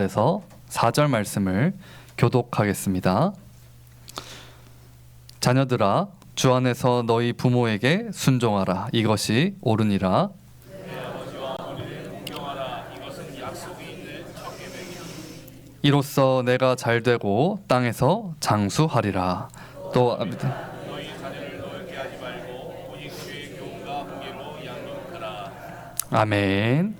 그래서 4절 말씀을 교독하겠습니다. 자녀들아, 주 안에서 너희 부모에게 순종하라. 이것이 옳으니라. 이로써 내가 잘되고 땅에서 장수하리라. 또 아멘.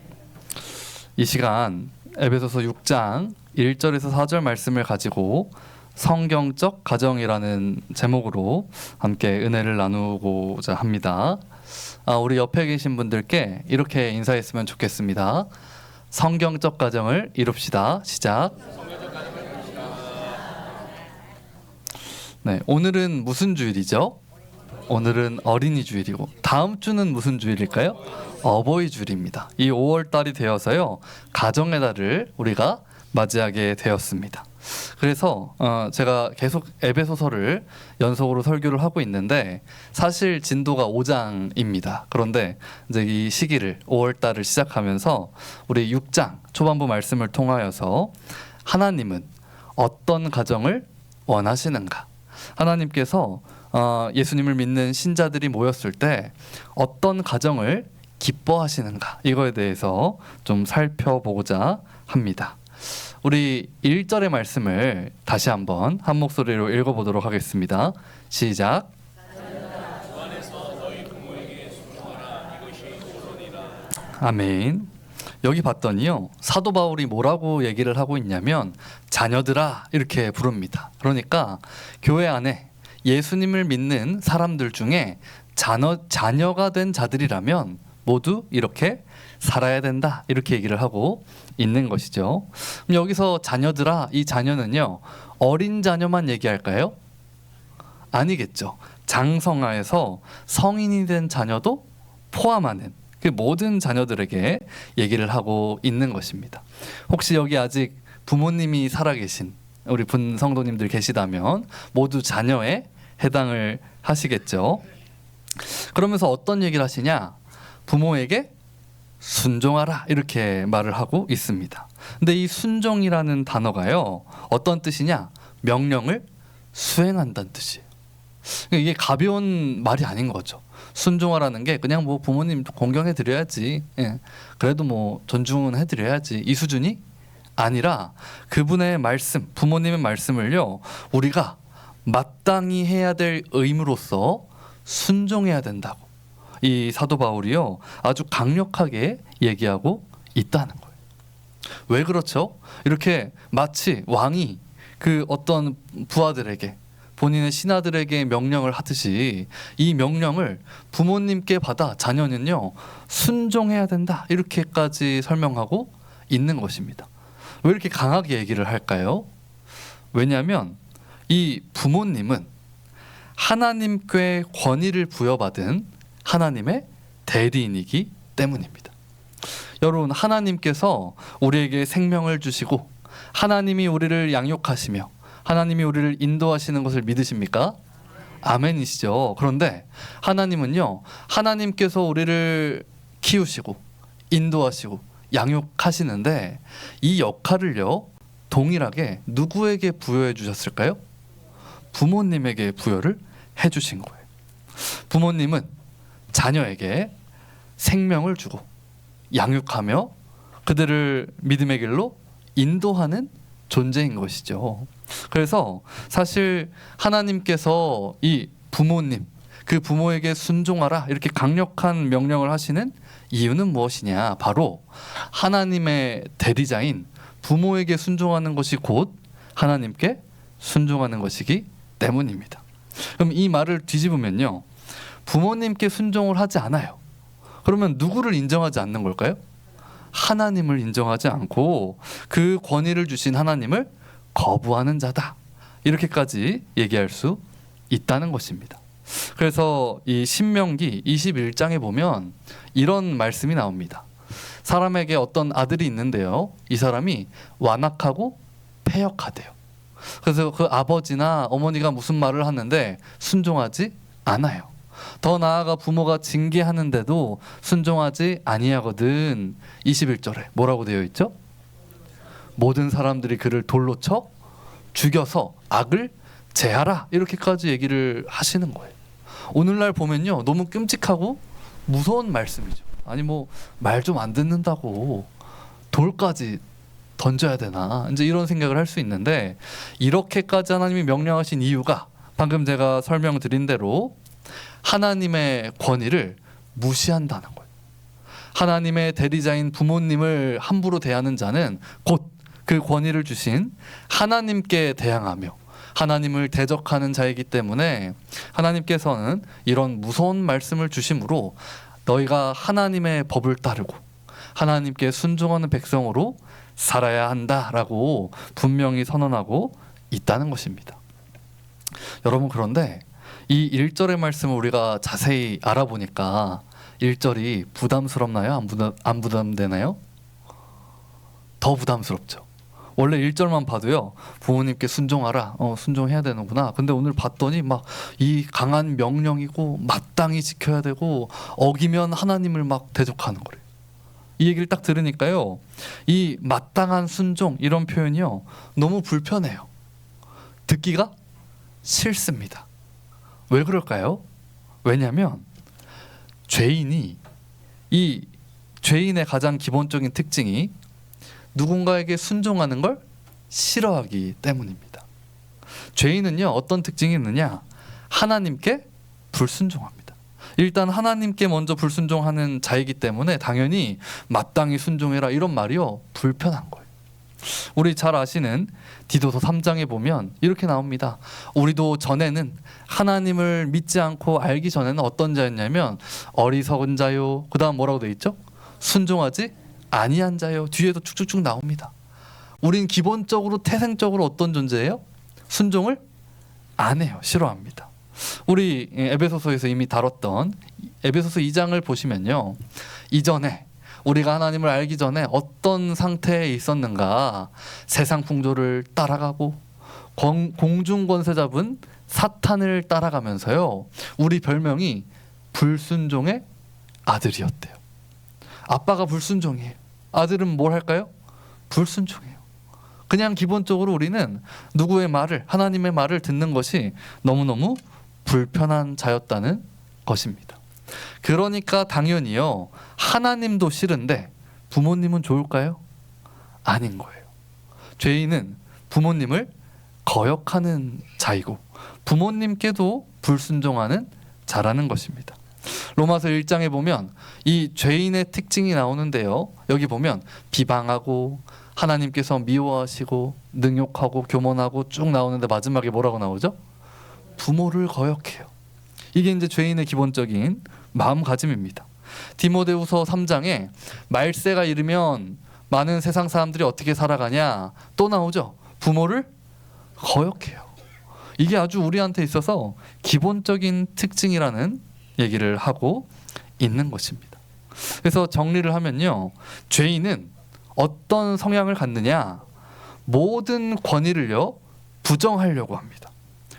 이 시간 에베소서 6장 1절에서 4절 말씀을 가지고 성경적 가정이라는 제목으로 함께 은혜를 나누고자 합니다. 우리 옆에 계신 분들께 이렇게 인사했으면 좋겠습니다. 성경적 가정을 이룹시다. 시작. 네, 오늘은 무슨 주일이죠? 오늘은 어린이 주일이고 다음 주는 무슨 주일일까요? 어버이 주일입니다. 이 5월 달이 되어서요, 가정의 달을 우리가 맞이하게 되었습니다. 그래서 제가 계속 에베소서를 연속으로 설교를 하고 있는데 사실 진도가 5장입니다. 그런데 이제 이 시기를 5월 달을 시작하면서 우리 6장 초반부 말씀을 통하여서 하나님은 어떤 가정을 원하시는가? 하나님께서 예수님을 믿는 신자들이 모였을 때 어떤 가정을 기뻐하시는가, 이거에 대해서 좀 살펴보고자 합니다. 우리 1절의 말씀을 다시 한번 한 목소리로 읽어보도록 하겠습니다. 시작. 아멘. 여기 봤더니요, 사도 바울이 뭐라고 얘기를 하고 있냐면 자녀들아 이렇게 부릅니다. 그러니까 교회 안에 예수님을 믿는 사람들 중에 자녀가 된 자들이라면 모두 이렇게 살아야 된다, 이렇게 얘기를 하고 있는 것이죠. 그럼 여기서 자녀들아, 이 자녀는요 어린 자녀만 얘기할까요? 아니겠죠. 장성하여서 성인이 된 자녀도 포함하는 그 모든 자녀들에게 얘기를 하고 있는 것입니다. 혹시 여기 아직 부모님이 살아계신 우리 분 성도님들 계시다면 모두 자녀에 해당을 하시겠죠. 그러면서 어떤 얘기를 하시냐? 부모에게 순종하라, 이렇게 말을 하고 있습니다. 근데 이 순종이라는 단어가요, 어떤 뜻이냐? 명령을 수행한다는 뜻이에요. 이게 가벼운 말이 아닌 거죠. 순종하라는 게 그냥 뭐 부모님 공경해 드려야지, 그래도 뭐 존중은 해드려야지, 이 수준이 아니라 그분의 말씀, 부모님의 말씀을요 우리가 마땅히 해야 될 의무로서 순종해야 된다고 이 사도 바울이요 아주 강력하게 얘기하고 있다는 거예요. 왜 그렇죠? 이렇게 마치 왕이 그 어떤 부하들에게, 본인의 신하들에게 명령을 하듯이 이 명령을 부모님께 받아 자녀는요 순종해야 된다, 이렇게까지 설명하고 있는 것입니다. 왜 이렇게 강하게 얘기를 할까요? 왜냐하면 이 부모님은 하나님께 권위를 부여받은 하나님의 대리인이기 때문입니다. 여러분, 하나님께서 우리에게 생명을 주시고 하나님이 우리를 양육하시며 하나님이 우리를 인도하시는 것을 믿으십니까? 아멘이시죠. 그런데 하나님은요, 하나님께서 우리를 키우시고 인도하시고 양육하시는데 이 역할을요 동일하게 누구에게 부여해 주셨을까요? 부모님에게 부여를 해 주신 거예요. 부모님은 자녀에게 생명을 주고 양육하며 그들을 믿음의 길로 인도하는 존재인 것이죠. 그래서 사실 하나님께서 이 부모님, 그 부모에게 순종하라, 이렇게 강력한 명령을 하시는 이유는 무엇이냐? 바로 하나님의 대리자인 부모에게 순종하는 것이 곧 하나님께 순종하는 것이기 때문입니다. 그럼 이 말을 뒤집으면요, 부모님께 순종을 하지 않아요. 그러면 누구를 인정하지 않는 걸까요? 하나님을 인정하지 않고 그 권위를 주신 하나님을 거부하는 자다, 이렇게까지 얘기할 수 있다는 것입니다. 그래서 이 신명기 21장에 보면 이런 말씀이 나옵니다. 사람에게 어떤 아들이 있는데요, 이 사람이 완악하고 패역하대요. 그래서 그 아버지나 어머니가 무슨 말을 하는데 순종하지 않아요. 더 나아가 부모가 징계하는데도 순종하지 아니하거든. 21절에 뭐라고 되어 있죠? 모든 사람들이 그를 돌로 쳐 죽여서 악을 제하라 이렇게까지 얘기를 하시는 거예요. 오늘날 보면요 너무 끔찍하고 무서운 말씀이죠. 아니 뭐 말 좀 안 듣는다고 돌까지 던져야 되나 이제 이런 생각을 할 수 있는데, 이렇게까지 하나님이 명령하신 이유가 방금 제가 설명드린 대로 하나님의 권위를 무시한다는 거예요. 하나님의 대리자인 부모님을 함부로 대하는 자는 곧 그 권위를 주신 하나님께 대항하며 하나님을 대적하는 자이기 때문에 하나님께서는 이런 무서운 말씀을 주심으로 너희가 하나님의 법을 따르고 하나님께 순종하는 백성으로 살아야 한다라고 분명히 선언하고 있다는 것입니다. 여러분, 그런데 이 1절의 말씀을 우리가 자세히 알아보니까 1절이 부담스럽나요? 안 부담되나요? 더 부담스럽죠. 원래 1절만 봐도요 부모님께 순종하라, 순종해야 되는구나. 근데 오늘 봤더니 막 이 강한 명령이고 마땅히 지켜야 되고 어기면 하나님을 막 대적하는 거래요. 이 얘기를 딱 들으니까요 이 마땅한 순종 이런 표현이요 너무 불편해요. 듣기가 싫습니다. 왜 그럴까요? 왜냐하면 죄인의 가장 기본적인 특징이 누군가에게 순종하는 걸 싫어하기 때문입니다. 죄인은요 어떤 특징이 있느냐, 하나님께 불순종합니다. 일단 하나님께 먼저 불순종하는 자이기 때문에 당연히 마땅히 순종해라 이런 말이요 불편한 거예요. 우리 잘 아시는 디도서 3장에 보면 이렇게 나옵니다. 우리도 전에는 하나님을 믿지 않고 알기 전에는 어떤 자였냐면 어리석은 자요, 그 다음 뭐라고 돼 있죠? 순종하지 아니한 자요. 뒤에도 쭉쭉쭉 나옵니다. 우린 기본적으로 태생적으로 어떤 존재예요? 순종을 안 해요. 싫어합니다. 우리 에베소서에서 이미 다뤘던 에베소서 2장을 보시면요 이전에 우리가 하나님을 알기 전에 어떤 상태에 있었는가, 세상 풍조를 따라가고 공중 권세 잡은 사탄을 따라가면서요 우리 별명이 불순종의 아들이었대요. 아빠가 불순종이에요. 아들은 뭘 할까요? 불순종해요. 그냥 기본적으로 우리는 누구의 말을, 하나님의 말을 듣는 것이 너무너무 불편한 자였다는 것입니다. 그러니까 당연히요 하나님도 싫은데 부모님은 좋을까요? 아닌 거예요. 죄인은 부모님을 거역하는 자이고 부모님께도 불순종하는 자라는 것입니다. 로마서 1장에 보면 이 죄인의 특징이 나오는데요 여기 보면 비방하고 하나님께서 미워하시고 능욕하고 교mon하고 쭉 나오는데 마지막에 뭐라고 나오죠? 부모를 거역해요. 이게 이제 죄인의 기본적인 마음가짐입니다. 디모데후서 3장에 말세가 이르면 많은 세상 사람들이 어떻게 살아가냐 또 나오죠. 부모를 거역해요. 이게 아주 우리한테 있어서 기본적인 특징이라는 얘기를 하고 있는 것입니다. 그래서 정리를 하면요 죄인은 어떤 성향을 갖느냐, 모든 권위를요 부정하려고 합니다.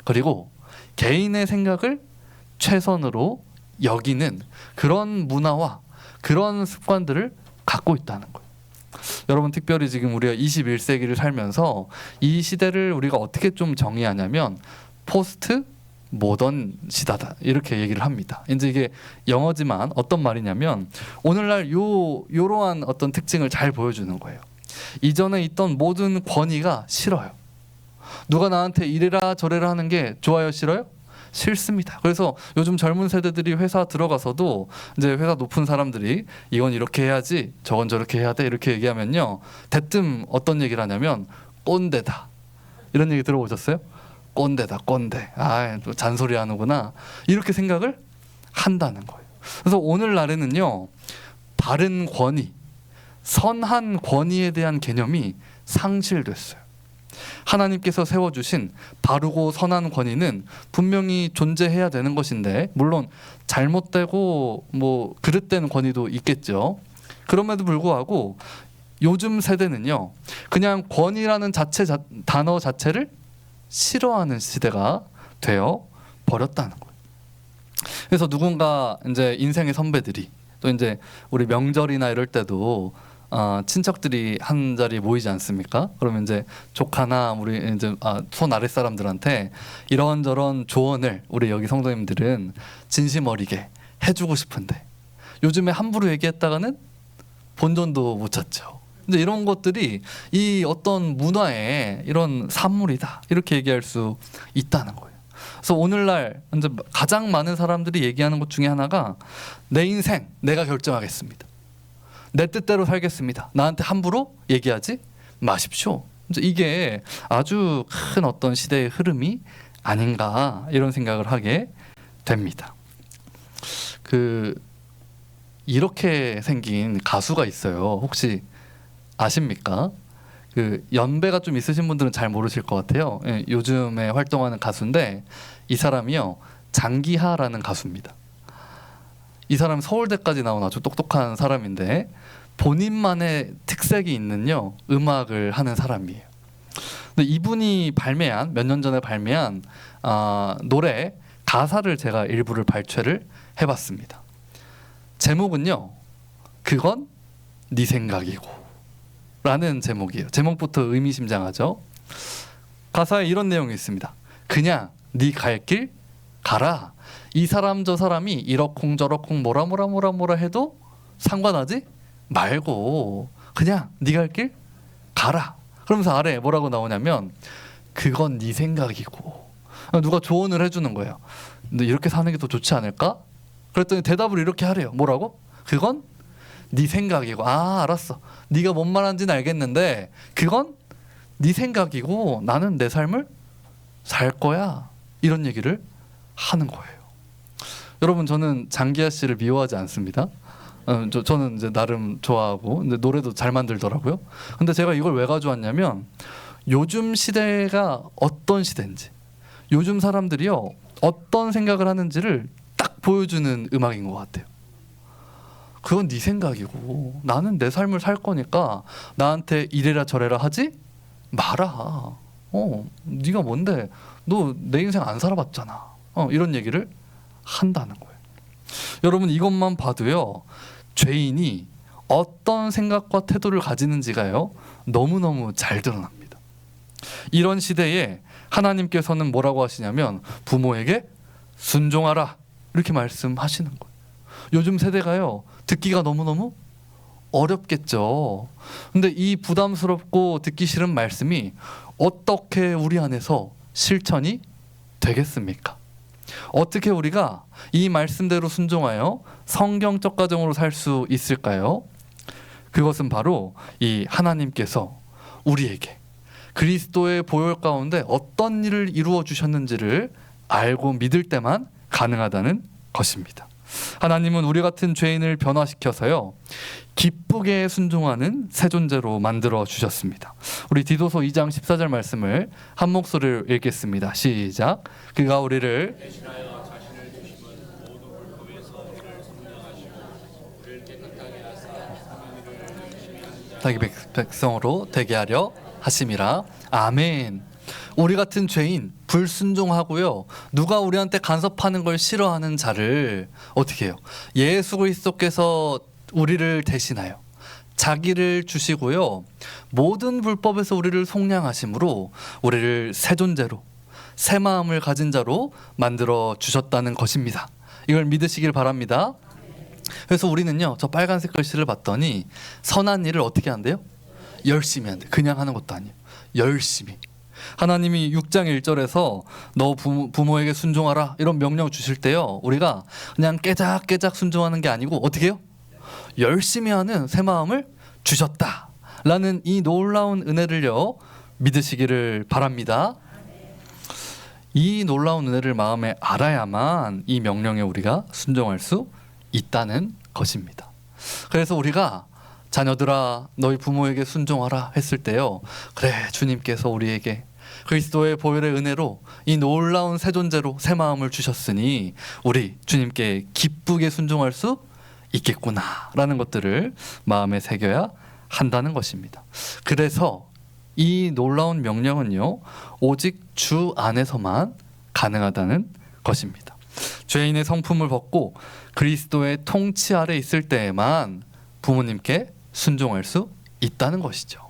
그리고 개인의 생각을 최선으로 여기는 그런 문화와 그런 습관들을 갖고 있다는 거예요. 여러분, 특별히 지금 우리가 21세기를 살면서 이 시대를 우리가 어떻게 좀 정의하냐면 포스트 모던 시대다 이렇게 얘기를 합니다. 이제 이게 영어지만 어떤 말이냐면 오늘날 요러한 어떤 특징을 잘 보여주는 거예요. 이전에 있던 모든 권위가 싫어요. 누가 나한테 이래라 저래라 하는 게 좋아요, 싫어요? 싫습니다. 그래서 요즘 젊은 세대들이 회사 들어가서도 이제 회사 높은 사람들이 이건 이렇게 해야지 저건 저렇게 해야 돼 이렇게 얘기하면요 대뜸 어떤 얘기를 하냐면 꼰대다 이런 얘기 들어보셨어요? 꼰대다 꼰대. 또 잔소리 하는구나 이렇게 생각을 한다는 거예요. 그래서 오늘날에는요 바른 권위, 선한 권위에 대한 개념이 상실됐어요. 하나님께서 세워주신 바르고 선한 권위는 분명히 존재해야 되는 것인데 물론 잘못되고 뭐 그릇된 권위도 있겠죠. 그럼에도 불구하고 요즘 세대는요 그냥 권위라는 단어 자체를 싫어하는 시대가 되어 버렸다는 거예요. 그래서 누군가 이제 인생의 선배들이 또 이제 우리 명절이나 이럴 때도 친척들이 한 자리에 모이지 않습니까? 그러면 이제 조카나 우리 이제 손 아래 사람들한테 이런저런 조언을 우리 여기 성도님들은 진심 어리게 해주고 싶은데 요즘에 함부로 얘기했다가는 본전도 못 찾죠. 이제 이런 것들이 이 어떤 문화의 이런 산물이다 이렇게 얘기할 수 있다는 거예요. 그래서 오늘날 이제 가장 많은 사람들이 얘기하는 것 중에 하나가 내 인생 내가 결정하겠습니다. 내 뜻대로 살겠습니다. 나한테 함부로 얘기하지 마십시오. 이제 이게 아주 큰 어떤 시대의 흐름이 아닌가 이런 생각을 하게 됩니다. 이렇게 생긴 가수가 있어요. 혹시 아십니까? 연배가 좀 있으신 분들은 잘 모르실 것 같아요. 예, 요즘에 활동하는 가수인데 이 사람이요 장기하라는 가수입니다. 이 사람 서울대까지 나온 아주 똑똑한 사람인데 본인만의 특색이 있는요 음악을 하는 사람이에요. 근데 이분이 발매한 몇 년 전에 발매한 노래 가사를 제가 일부를 발췌를 해봤습니다. 제목은요 그건 네 생각이고 라는 제목이에요. 제목부터 의미심장하죠. 가사에 이런 내용이 있습니다. 그냥 네 갈 길 가라. 이 사람 저 사람이 이러쿵저러쿵 뭐라 해도 상관하지 말고 그냥 네 갈 길 가라. 그러면서 아래에 뭐라고 나오냐면 그건 네 생각이고 누가 조언을 해주는 거예요. 너 이렇게 사는 게 더 좋지 않을까? 그랬더니 대답을 이렇게 하래요. 뭐라고? 그건 네 생각이고 알았어. 네가 뭔 말하는지는 알겠는데 그건 네 생각이고 나는 내 삶을 살 거야. 이런 얘기를 하는 거예요. 여러분 저는 장기하 씨를 미워하지 않습니다. 저는 이제 나름 좋아하고 근데 노래도 잘 만들더라고요. 근데 제가 이걸 왜 가져왔냐면 요즘 시대가 어떤 시대인지 요즘 사람들이요 어떤 생각을 하는지를 딱 보여주는 음악인 것 같아요. 그건 네 생각이고 나는 내 삶을 살 거니까 나한테 이래라 저래라 하지 마라. 네가 뭔데 너 내 인생 안 살아봤잖아. 이런 얘기를 한다는 거예요. 여러분 이것만 봐도요 죄인이 어떤 생각과 태도를 가지는지가요 너무너무 잘 드러납니다. 이런 시대에 하나님께서는 뭐라고 하시냐면 부모에게 순종하라 이렇게 말씀하시는 거예요. 요즘 세대가요 듣기가 너무너무 어렵겠죠. 근데 이 부담스럽고 듣기 싫은 말씀이 어떻게 우리 안에서 실천이 되겠습니까? 어떻게 우리가 이 말씀대로 순종하여 성경적 가정으로 살 수 있을까요? 그것은 바로 이 하나님께서 우리에게 그리스도의 보혈 가운데 어떤 일을 이루어 주셨는지를 알고 믿을 때만 가능하다는 것입니다. 하나님은 우리 같은 죄인을 변화시켜서요 기쁘게 순종하는 새 존재로 만들어 주셨습니다. 우리 디도서 2장 14절 말씀을 한 목소리로 읽겠습니다. 시작. 그가 우리를 대신하여 자신을 주심은 모든 불법에서 우리를 성령하시고 우리를 깨끗하게 하사 선한 일을 열심히 하는 자 자기 백성으로 되게 하려 하심이라. 아멘. 우리 같은 죄인 불순종하고요 누가 우리한테 간섭하는 걸 싫어하는 자를 어떻게 해요? 예수 그리스도께서 우리를 대신하여 자기를 주시고요 모든 불법에서 우리를 속량하심으로 우리를 새 존재로 새 마음을 가진 자로 만들어 주셨다는 것입니다. 이걸 믿으시길 바랍니다. 그래서 우리는요 저 빨간색 글씨를 봤더니 선한 일을 어떻게 한대요? 열심히 한대. 그냥 하는 것도 아니에요. 열심히. 하나님이 6장 1절에서 너 부모에게 순종하라 이런 명령 주실 때요 우리가 그냥 깨작깨작 순종하는 게 아니고 어떻게 해요? 열심히 하는 새 마음을 주셨다라는 이 놀라운 은혜를요 믿으시기를 바랍니다. 이 놀라운 은혜를 마음에 알아야만 이 명령에 우리가 순종할 수 있다는 것입니다. 그래서 우리가 자녀들아 너희 부모에게 순종하라 했을 때요 그래 주님께서 우리에게 그리스도의 보혈의 은혜로 이 놀라운 새 존재로 새 마음을 주셨으니 우리 주님께 기쁘게 순종할 수 있겠구나 라는 것들을 마음에 새겨야 한다는 것입니다. 그래서 이 놀라운 명령은요 오직 주 안에서만 가능하다는 것입니다. 죄인의 성품을 벗고 그리스도의 통치 아래 있을 때에만 부모님께 순종할 수 있다는 것이죠.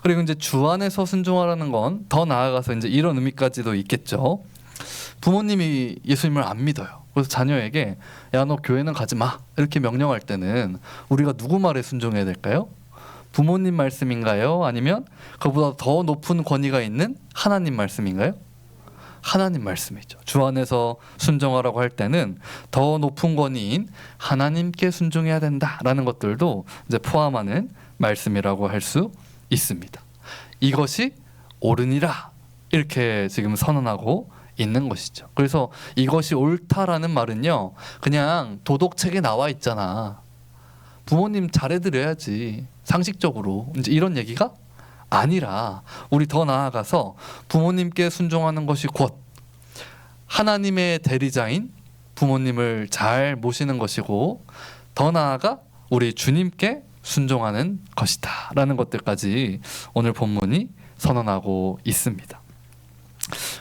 그리고 이제 주 안에서 순종하라는 건 더 나아가서 이제 이런 의미까지도 있겠죠. 부모님이 예수님을 안 믿어요. 그래서 자녀에게 야, 너 교회는 가지 마 이렇게 명령할 때는 우리가 누구 말에 순종해야 될까요? 부모님 말씀인가요? 아니면 그보다 더 높은 권위가 있는 하나님 말씀인가요? 하나님 말씀이죠. 주 안에서 순종하라고 할 때는 더 높은 권위인 하나님께 순종해야 된다라는 것들도 이제 포함하는 말씀이라고 할 수 있습니다. 이것이 옳으니라 이렇게 지금 선언하고 있는 것이죠. 그래서 이것이 옳다라는 말은요, 그냥 도덕책에 나와 있잖아, 부모님 잘해드려야지 상식적으로, 이제 이런 얘기가 아니라 우리 더 나아가서 부모님께 순종하는 것이 곧 하나님의 대리자인 부모님을 잘 모시는 것이고, 더 나아가 우리 주님께 순종하는 것이다 라는 것들까지 오늘 본문이 선언하고 있습니다.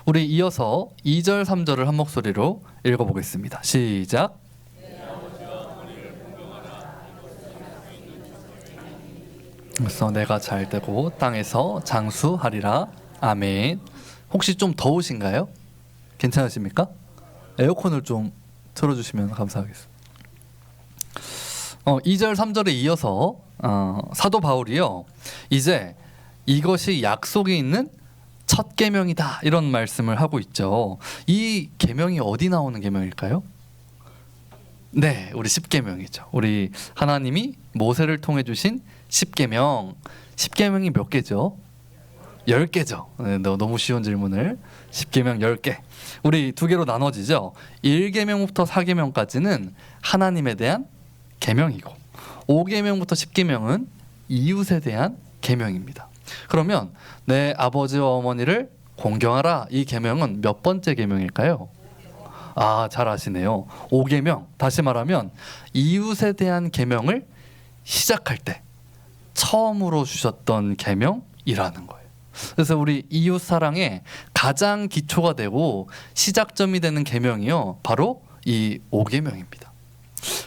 우리 이어서 2절 3절을 한 목소리로 읽어보겠습니다. 시작. 그래서 내가 잘 되고 땅에서 장수하리라. 아멘. 혹시 좀 더우신가요? 괜찮으십니까? 에어컨을 좀 틀어주시면 감사하겠습니다. 2절 3절에 이어서 사도 바울이요, 이제 이것이 약속이 있는 첫 계명이다 이런 말씀을 하고 있죠. 이 계명이 어디 나오는 계명일까요? 네, 우리 십계명이죠. 우리 하나님이 모세를 통해 주신 십계명. 십계명이 몇 개죠? 10개죠. 네, 너무 쉬운 질문을. 십계명 10개. 우리 두 개로 나눠지죠. 1계명부터 4계명까지는 하나님에 대한 계명이고, 5계명부터 10계명은 이웃에 대한 계명입니다. 그러면 내 아버지와 어머니를 공경하라, 이 계명은 몇 번째 계명일까요? 아, 잘 아시네요. 5계명. 다시 말하면 이웃에 대한 계명을 시작할 때 처음으로 주셨던 계명이라는 거예요. 그래서 우리 이웃 사랑의 가장 기초가 되고 시작점이 되는 계명이요, 바로 이 5계명입니다.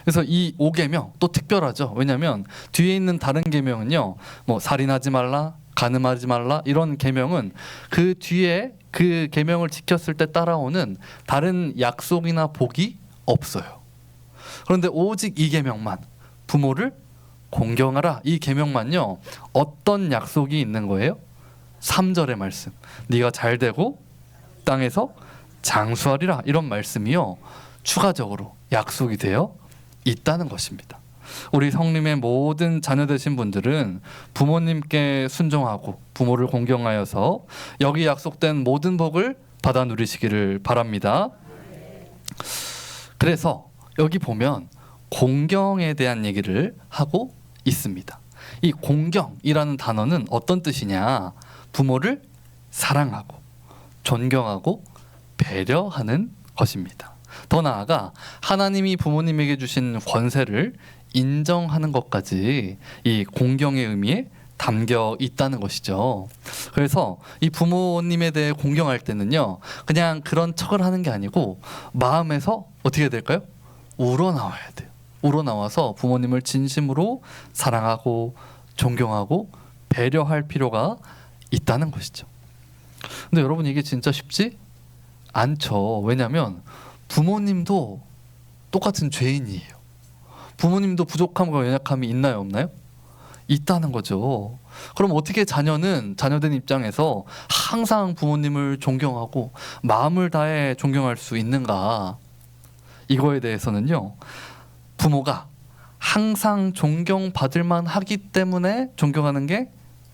그래서 이 5계명 또 특별하죠. 왜냐하면 뒤에 있는 다른 계명은요, 뭐 살인하지 말라, 간음하지 말라, 이런 계명은 그 뒤에 그 계명을 지켰을 때 따라오는 다른 약속이나 복이 없어요. 그런데 오직 이 계명만, 부모를 공경하라, 이 계명만요, 어떤 약속이 있는 거예요? 3절의 말씀, 네가 잘 되고 땅에서 장수하리라, 이런 말씀이요, 추가적으로 약속이 되어 있다는 것입니다. 우리 성님의 모든 자녀 되신 분들은 부모님께 순종하고 부모를 공경하여서 여기 약속된 모든 복을 받아 누리시기를 바랍니다. 그래서 여기 보면 공경에 대한 얘기를 하고 있습니다. 이 공경이라는 단어는 어떤 뜻이냐? 부모를 사랑하고 존경하고 배려하는 것입니다. 더 나아가 하나님이 부모님에게 주신 권세를 인정하는 것까지 이 공경의 의미에 담겨 있다는 것이죠. 그래서 이 부모님에 대해 공경할 때는요, 그냥 그런 척을 하는 게 아니고 마음에서 어떻게 해야 될까요? 우러나와야 돼요. 우러나와서 부모님을 진심으로 사랑하고 존경하고 배려할 필요가 있다는 것이죠. 근데 여러분, 이게 진짜 쉽지 않죠. 왜냐하면 부모님도 똑같은 죄인이에요. 부모님도 부족함과 연약함이 있나요, 없나요? 있다는 거죠. 그럼 어떻게 자녀된 입장에서 항상 부모님을 존경하고 마음을 다해 존경할 수 있는가? 이거에 대해서는요, 부모가 항상 존경받을 만하기 때문에 존경하는 게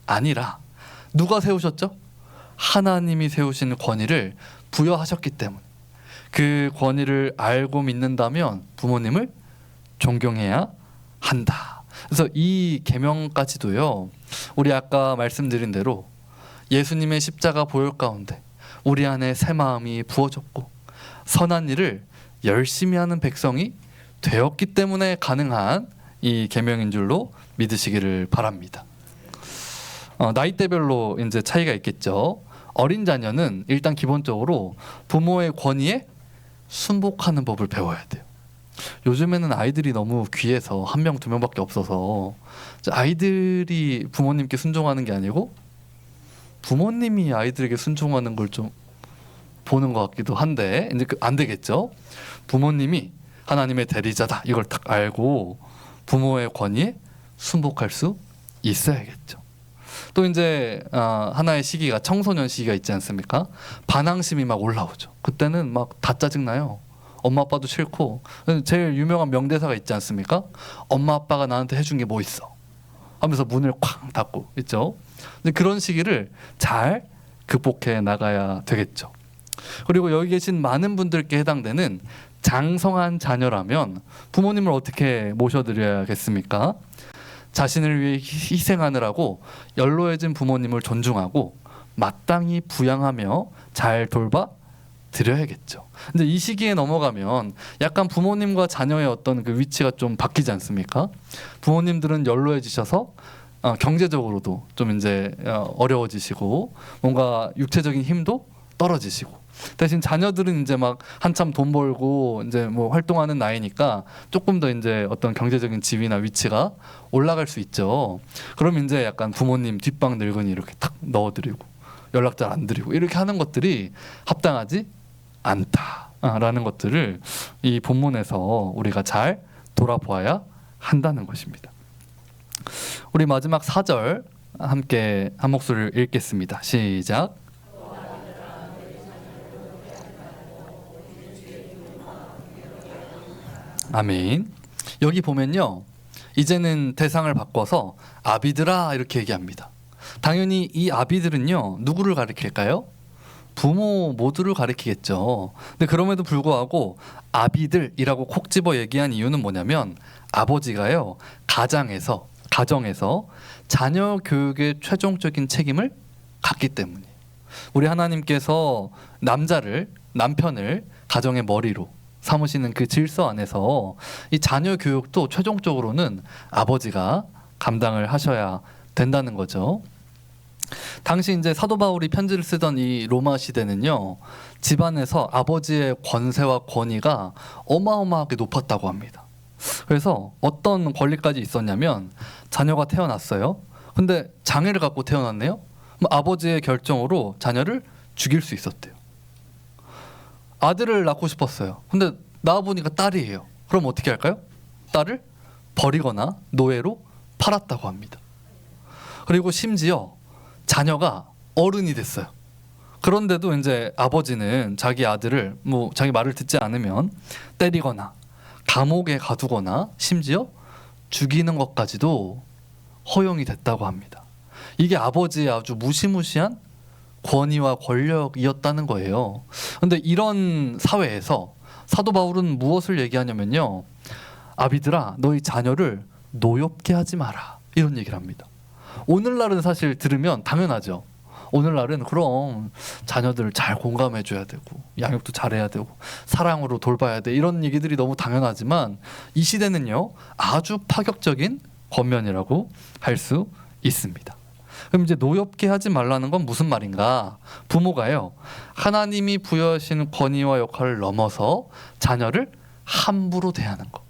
아니라, 누가 세우셨죠? 하나님이 세우신 권위를 부여하셨기 때문에, 그 권위를 알고 믿는다면 부모님을 존경해야 한다. 그래서 이 계명까지도요, 우리 아까 말씀드린 대로 예수님의 십자가 보혈 가운데 우리 안에 새 마음이 부어졌고 선한 일을 열심히 하는 백성이 되었기 때문에 가능한 이 계명인 줄로 믿으시기를 바랍니다. 나이대별로 이제 차이가 있겠죠. 어린 자녀는 일단 기본적으로 부모의 권위에 순복하는 법을 배워야 돼요. 요즘에는 아이들이 너무 귀해서 한 명, 두 명밖에 없어서 아이들이 부모님께 순종하는 게 아니고 부모님이 아이들에게 순종하는 걸 좀 보는 것 같기도 한데 이제 안 되겠죠. 부모님이 하나님의 대리자다 이걸 딱 알고 부모의 권위에 순복할 수 있어야겠죠. 또 이제 하나의 시기가 청소년 시기가 있지 않습니까? 반항심이 막 올라오죠. 그때는 막 다 짜증나요. 엄마 아빠도 싫고 제일 유명한 명대사가 있지 않습니까? 엄마 아빠가 나한테 해준 게 뭐 있어? 하면서 문을 쾅 닫고 있죠. 근데 그런 시기를 잘 극복해 나가야 되겠죠. 그리고 여기 계신 많은 분들께 해당되는 장성한 자녀라면 부모님을 어떻게 모셔드려야겠습니까? 자신을 위해 희생하느라고 연로해진 부모님을 존중하고 마땅히 부양하며 잘 돌봐 드려야겠죠. 근데 이 시기에 넘어가면 약간 부모님과 자녀의 어떤 그 위치가 좀 바뀌지 않습니까? 부모님들은 연로해지셔서 경제적으로도 좀 이제 어려워지시고 뭔가 육체적인 힘도 떨어지시고 대신 자녀들은 이제 막 한참 돈 벌고 이제 뭐 활동하는 나이니까 조금 더 이제 어떤 경제적인 지위나 위치가 올라갈 수 있죠. 그럼 이제 약간 부모님 뒷방 늙은이 이렇게 탁 넣어드리고 연락 잘 안 드리고 이렇게 하는 것들이 합당하지 않다라는 것들을 이 본문에서 우리가 잘 돌아보아야 한다는 것입니다. 우리 마지막 4절 함께 한 목소리를 읽겠습니다. 시작. 아멘. 여기 보면요, 이제는 대상을 바꿔서 아비들아 이렇게 얘기합니다. 당연히 이 아비들은요 누구를 가리킬까요? 부모 모두를 가리키겠죠. 근데 그럼에도 불구하고 아비들이라고 콕 집어 얘기한 이유는 뭐냐면 아버지가요 가정에서 자녀 교육의 최종적인 책임을 갖기 때문이에요. 우리 하나님께서 남편을 가정의 머리로 삼으시는 그 질서 안에서 이 자녀 교육도 최종적으로는 아버지가 감당을 하셔야 된다는 거죠. 당시 이제 사도 바울이 편지를 쓰던 이 로마 시대는요, 집안에서 아버지의 권세와 권위가 어마어마하게 높았다고 합니다. 그래서 어떤 권리까지 있었냐면 자녀가 태어났어요. 근데 장애를 갖고 태어났네요. 그럼 아버지의 결정으로 자녀를 죽일 수 있었대요. 아들을 낳고 싶었어요. 근데 낳아보니까 딸이에요. 그럼 어떻게 할까요? 딸을 버리거나 노예로 팔았다고 합니다. 그리고 심지어 자녀가 어른이 됐어요. 그런데도 이제 아버지는 자기 아들을 자기 말을 듣지 않으면 때리거나 감옥에 가두거나 심지어 죽이는 것까지도 허용이 됐다고 합니다. 이게 아버지의 아주 무시무시한 권위와 권력이었다는 거예요. 그런데 이런 사회에서 사도 바울은 무엇을 얘기하냐면요, 아비들아 너희 자녀를 노엽게 하지 마라 이런 얘기를 합니다. 오늘날은 사실 들으면 당연하죠. 오늘날은 그럼 자녀들 잘 공감해줘야 되고 양육도 잘해야 되고 사랑으로 돌봐야 돼 이런 얘기들이 너무 당연하지만 이 시대는요 아주 파격적인 권면이라고 할 수 있습니다. 그럼 이제 노엽게 하지 말라는 건 무슨 말인가? 부모가요 하나님이 부여하신 권위와 역할을 넘어서 자녀를 함부로 대하는 것,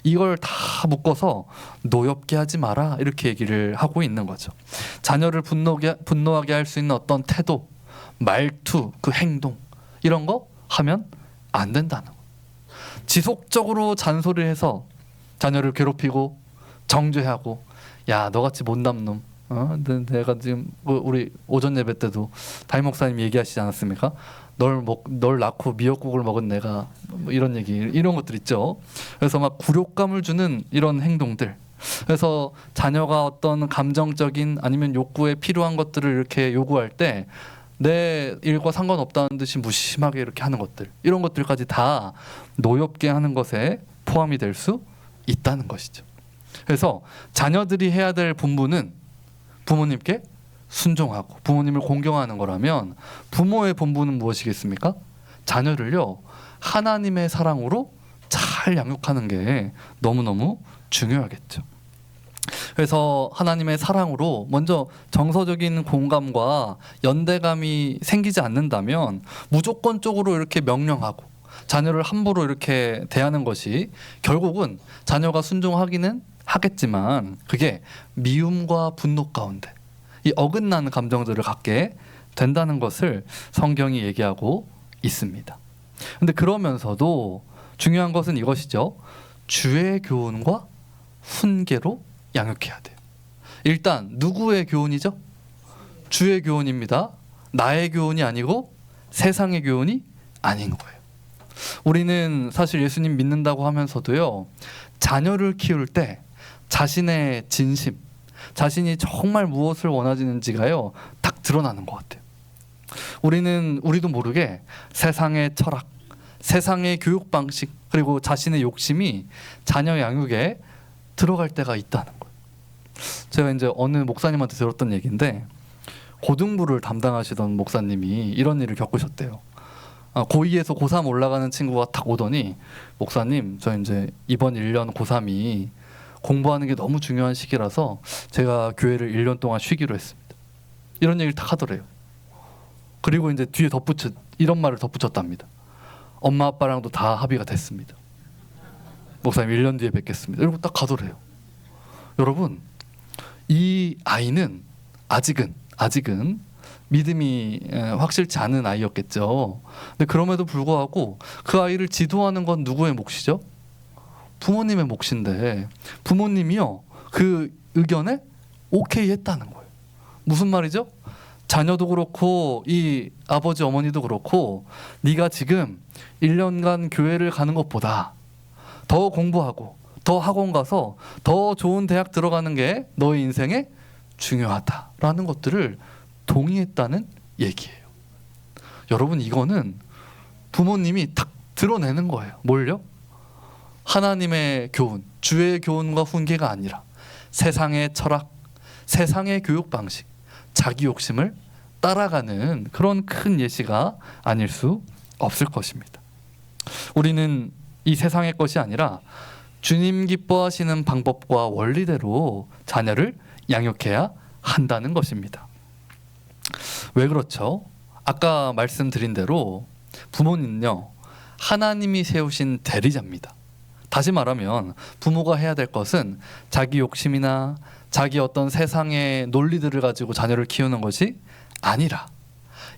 이걸 다 묶어서 노엽게 하지 마라 이렇게 얘기를 하고 있는 거죠. 자녀를 분노하게 할 수 있는 어떤 태도, 말투, 그 행동 이런 거 하면 안 된다는 거. 지속적으로 잔소리를 해서 자녀를 괴롭히고 정죄하고 야 너같이 못난 놈, 내가 지금 우리 오전 예배 때도 담임 목사님 얘기하시지 않았습니까? 널 낳고 미역국을 먹은 내가 이런 얘기 이런 것들 있죠. 그래서 막 굴욕감을 주는 이런 행동들. 그래서 자녀가 어떤 감정적인 아니면 욕구에 필요한 것들을 이렇게 요구할 때 내 일과 상관없다는 듯이 무심하게 이렇게 하는 것들, 이런 것들까지 다 노엽게 하는 것에 포함이 될 수 있다는 것이죠. 그래서 자녀들이 해야 될 본분은 부모님께 순종하고 부모님을 공경하는 거라면 부모의 본분은 무엇이겠습니까? 자녀를요 하나님의 사랑으로 잘 양육하는 게 너무너무 중요하겠죠. 그래서 하나님의 사랑으로 먼저 정서적인 공감과 연대감이 생기지 않는다면 무조건적으로 이렇게 명령하고 자녀를 함부로 이렇게 대하는 것이 결국은 자녀가 순종하기는 하겠지만 그게 미움과 분노 가운데 이 어긋난 감정들을 갖게 된다는 것을 성경이 얘기하고 있습니다. 근데 그러면서도 중요한 것은 이것이죠. 주의 교훈과 훈계로 양육해야 돼요. 일단 누구의 교훈이죠? 주의 교훈입니다. 나의 교훈이 아니고 세상의 교훈이 아닌 거예요. 우리는 사실 예수님 믿는다고 하면서도요, 자녀를 키울 때 자신의 진심, 자신이 정말 무엇을 원하시는지가요 딱 드러나는 것 같아요. 우리도 모르게 세상의 철학, 세상의 교육 방식, 그리고 자신의 욕심이 자녀 양육에 들어갈 때가 있다는 거예요. 제가 이제 어느 목사님한테 들었던 얘기인데, 고등부를 담당하시던 목사님이 이런 일을 겪으셨대요. 고2에서 고3 올라가는 친구가 딱 오더니, 목사님, 저 이제 이번 1년 고3이 공부하는 게 너무 중요한 시기라서 제가 교회를 1년 동안 쉬기로 했습니다. 이런 얘기를 딱 하더래요. 그리고 이제 뒤에 이런 말을 덧붙였답니다. 엄마 아빠랑도 다 합의가 됐습니다. 목사님 1년 뒤에 뵙겠습니다. 이러고 딱 가더래요. 여러분, 이 아이는 아직은 믿음이 확실치 않은 아이였겠죠. 근데 그럼에도 불구하고 그 아이를 지도하는 건 누구의 몫이죠? 부모님의 몫인데 부모님이요 그 의견에 오케이 했다는 거예요. 무슨 말이죠? 자녀도 그렇고 이 아버지 어머니도 그렇고 네가 지금 1년간 교회를 가는 것보다 더 공부하고 더 학원 가서 더 좋은 대학 들어가는 게 너의 인생에 중요하다라는 것들을 동의했다는 얘기예요. 여러분, 이거는 부모님이 딱 드러내는 거예요. 뭘요? 하나님의 교훈, 주의 교훈과 훈계가 아니라 세상의 철학, 세상의 교육 방식, 자기 욕심을 따라가는 그런 큰 예시가 아닐 수 없을 것입니다. 우리는 이 세상의 것이 아니라 주님 기뻐하시는 방법과 원리대로 자녀를 양육해야 한다는 것입니다. 왜 그렇죠? 아까 말씀드린 대로 부모는요, 하나님이 세우신 대리자입니다. 다시 말하면 부모가 해야 될 것은 자기 욕심이나 자기 어떤 세상의 논리들을 가지고 자녀를 키우는 것이 아니라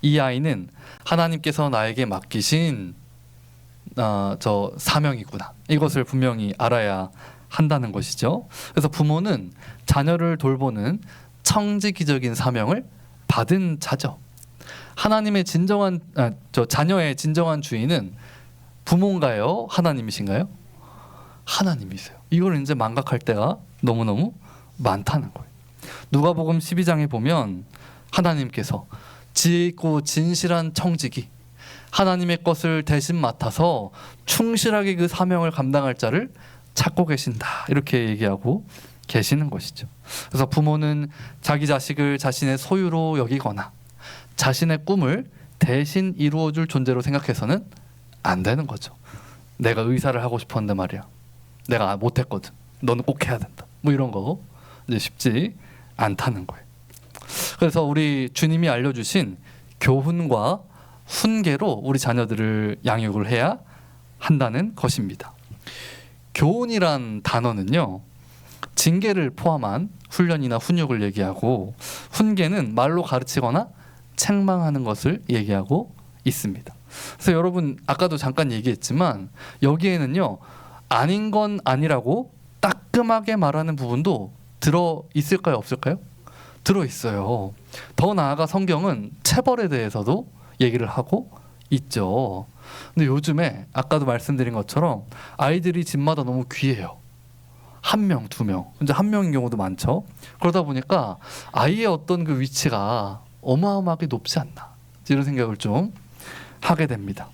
이 아이는 하나님께서 나에게 맡기신 저 사명이구나, 이것을 분명히 알아야 한다는 것이죠. 그래서 부모는 자녀를 돌보는 청지기적인 사명을 받은 자죠. 하나님의 자녀의 진정한 주인은 부모인가요? 하나님이신가요? 하나님이세요. 이걸 이제 망각할 때가 너무너무 많다는 거예요. 누가복음 12장에 보면 하나님께서 지혜 있고 진실한 청지기, 하나님의 것을 대신 맡아서 충실하게 그 사명을 감당할 자를 찾고 계신다, 이렇게 얘기하고 계시는 것이죠. 그래서 부모는 자기 자식을 자신의 소유로 여기거나 자신의 꿈을 대신 이루어줄 존재로 생각해서는 안 되는 거죠. 내가 의사를 하고 싶었는데 말이야, 내가 못했거든, 너는 꼭 해야 된다, 뭐 이런 거 이제 쉽지 않다는 거예요. 그래서 우리 주님이 알려주신 교훈과 훈계로 우리 자녀들을 양육을 해야 한다는 것입니다. 교훈이란 단어는요, 징계를 포함한 훈련이나 훈육을 얘기하고, 훈계는 말로 가르치거나 책망하는 것을 얘기하고 있습니다. 그래서 여러분, 아까도 잠깐 얘기했지만 여기에는요, 아닌 건 아니라고 따끔하게 말하는 부분도 들어 있을까요, 없을까요? 들어 있어요. 더 나아가 성경은 체벌에 대해서도 얘기를 하고 있죠. 근데 요즘에 아까도 말씀드린 것처럼 아이들이 집마다 너무 귀해요. 1명, 2명, 이제 1명인 경우도 많죠. 그러다 보니까 아이의 어떤 그 위치가 어마어마하게 높지 않나, 이런 생각을 좀 하게 됩니다.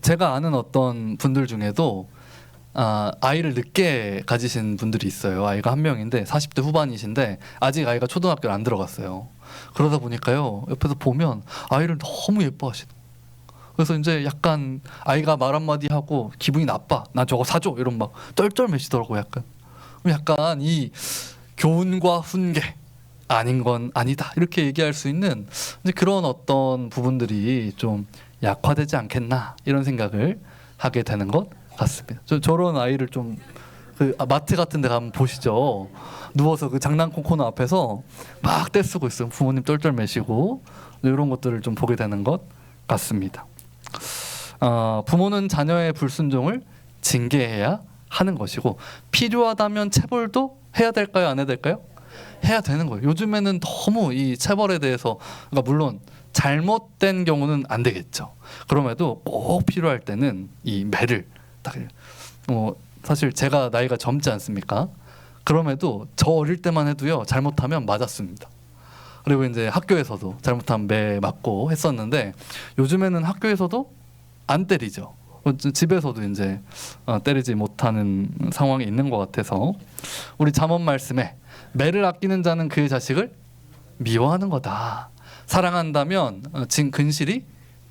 제가 아는 어떤 분들 중에도 아이를 늦게 가지신 분들이 있어요. 아이가 1명인데 40대 후반이신데 아직 아이가 초등학교를 안 들어갔어요. 그러다 보니까요, 옆에서 보면 아이를 너무 예뻐하시는 거예요. 그래서 이제 약간 아이가 말 한마디 하고 기분이 나빠, 난 저거 사줘, 이런 막 쩔쩔매시더라고요. 약간 이 교훈과 훈계, 아닌 건 아니다, 이렇게 얘기할 수 있는 이제 그런 어떤 부분들이 좀 약화되지 않겠나 이런 생각을 하게 되는 것 같습니다. 저런 아이를 좀 마트 같은 데 가면 보시죠. 누워서 그 장난감 코너 앞에서 막 떼쓰고 있어요. 부모님 똘똘매시고 이런 것들을 좀 보게 되는 것 같습니다. 부모는 자녀의 불순종을 징계해야 하는 것이고 필요하다면 체벌도 해야 될까요? 안 해야 될까요? 해야 되는 거예요. 요즘에는 너무 이 체벌에 대해서 그러니까 물론 잘못된 경우는 안 되겠죠. 그럼에도 꼭 필요할 때는 이 매를 딱 사실 제가 나이가 젊지 않습니까? 그럼에도 저 어릴 때만 해도요 잘못하면 맞았습니다. 그리고 이제 학교에서도 잘못하면 매 맞고 했었는데 요즘에는 학교에서도 안 때리죠. 집에서도 이제 때리지 못하는 상황이 있는 것 같아서 우리 잠언 말씀에 매를 아끼는 자는 그의 자식을 미워하는 거다. 사랑한다면 근실이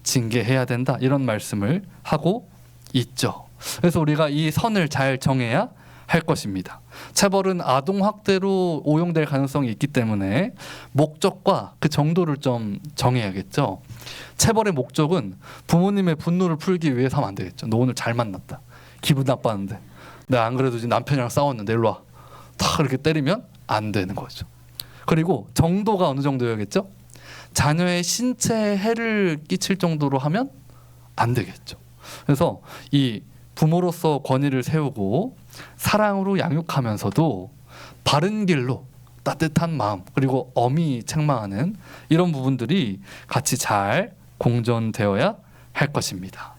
징계해야 된다. 이런 말씀을 하고 있죠. 그래서 우리가 이 선을 잘 정해야 할 것입니다. 체벌은 아동 학대로 오용될 가능성이 있기 때문에 목적과 그 정도를 좀 정해야겠죠. 체벌의 목적은 부모님의 분노를 풀기 위해서 하면 안 되겠죠. 너 오늘 잘 만났다. 기분 나빴는데. 내가 안 그래도 지금 남편이랑 싸웠는데 일로 와. 탁 이렇게 때리면 안 되는 거죠. 그리고 정도가 어느 정도여야겠죠. 자녀의 신체에 해를 끼칠 정도로 하면 안 되겠죠. 그래서 이 부모로서 권위를 세우고 사랑으로 양육하면서도 바른 길로 따뜻한 마음 그리고 엄히 책망하는 이런 부분들이 같이 잘 공존되어야 할 것입니다.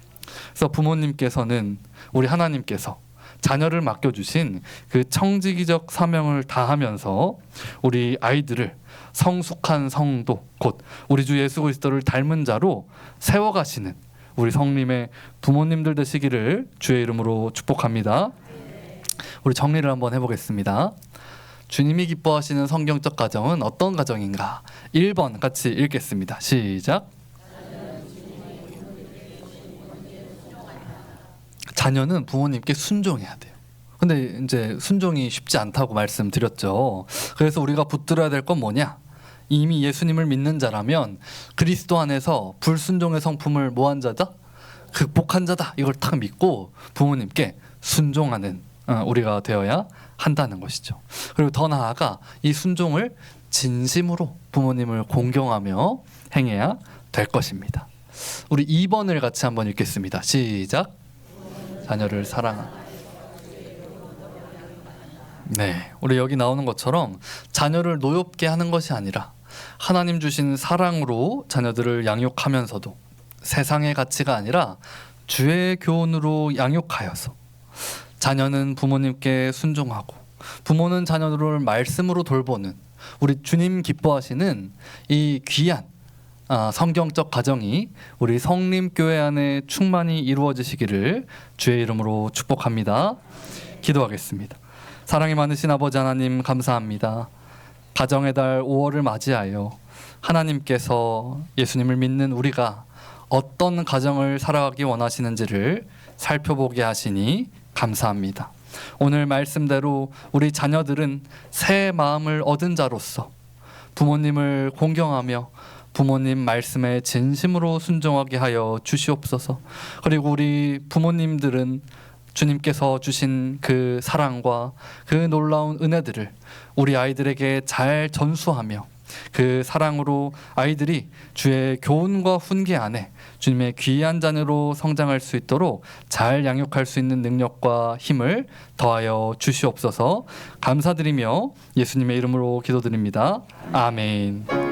그래서 부모님께서는 우리 하나님께서 자녀를 맡겨주신 그 청지기적 사명을 다하면서 우리 아이들을 성숙한 성도 곧 우리 주 예수 그리스도를 닮은 자로 세워가시는 우리 성님의 부모님들 되시기를 주의 이름으로 축복합니다. 우리 정리를 한번 해보겠습니다. 주님이 기뻐하시는 성경적 가정은 어떤 가정인가? 1번 같이 읽겠습니다. 시작. 자녀는 부모님께 순종해야 돼요. 근데 이제 순종이 쉽지 않다고 말씀드렸죠. 그래서 우리가 붙들어야 될 건 뭐냐? 이미 예수님을 믿는 자라면 그리스도 안에서 불순종의 성품을 뭐한 자다? 극복한 자다. 이걸 딱 믿고 부모님께 순종하는 우리가 되어야 한다는 것이죠. 그리고 더 나아가 이 순종을 진심으로 부모님을 공경하며 행해야 될 것입니다. 우리 2번을 같이 한번 읽겠습니다. 시작. 자녀를 사랑하라. 네, 우리 여기 나오는 것처럼 자녀를 노엽게 하는 것이 아니라 하나님 주신 사랑으로 자녀들을 양육하면서도 세상의 가치가 아니라 주의 교훈으로 양육하여서 자녀는 부모님께 순종하고 부모는 자녀를 말씀으로 돌보는 우리 주님 기뻐하시는 이 귀한 성경적 가정이 우리 성림교회 안에 충만히 이루어지시기를 주의 이름으로 축복합니다. 기도하겠습니다. 사랑이 많으신 아버지 하나님 감사합니다. 가정의 달 5월을 맞이하여 하나님께서 예수님을 믿는 우리가 어떤 가정을 살아가기 원하시는지를 살펴보게 하시니 감사합니다. 오늘 말씀대로 우리 자녀들은 새 마음을 얻은 자로서 부모님을 공경하며 부모님 말씀에 진심으로 순종하게 하여 주시옵소서. 그리고 우리 부모님들은 주님께서 주신 그 사랑과 그 놀라운 은혜들을 우리 아이들에게 잘 전수하며 그 사랑으로 아이들이 주의 교훈과 훈계 안에 주님의 귀한 자녀로 성장할 수 있도록 잘 양육할 수 있는 능력과 힘을 더하여 주시옵소서. 감사드리며 예수님의 이름으로 기도드립니다. 아멘.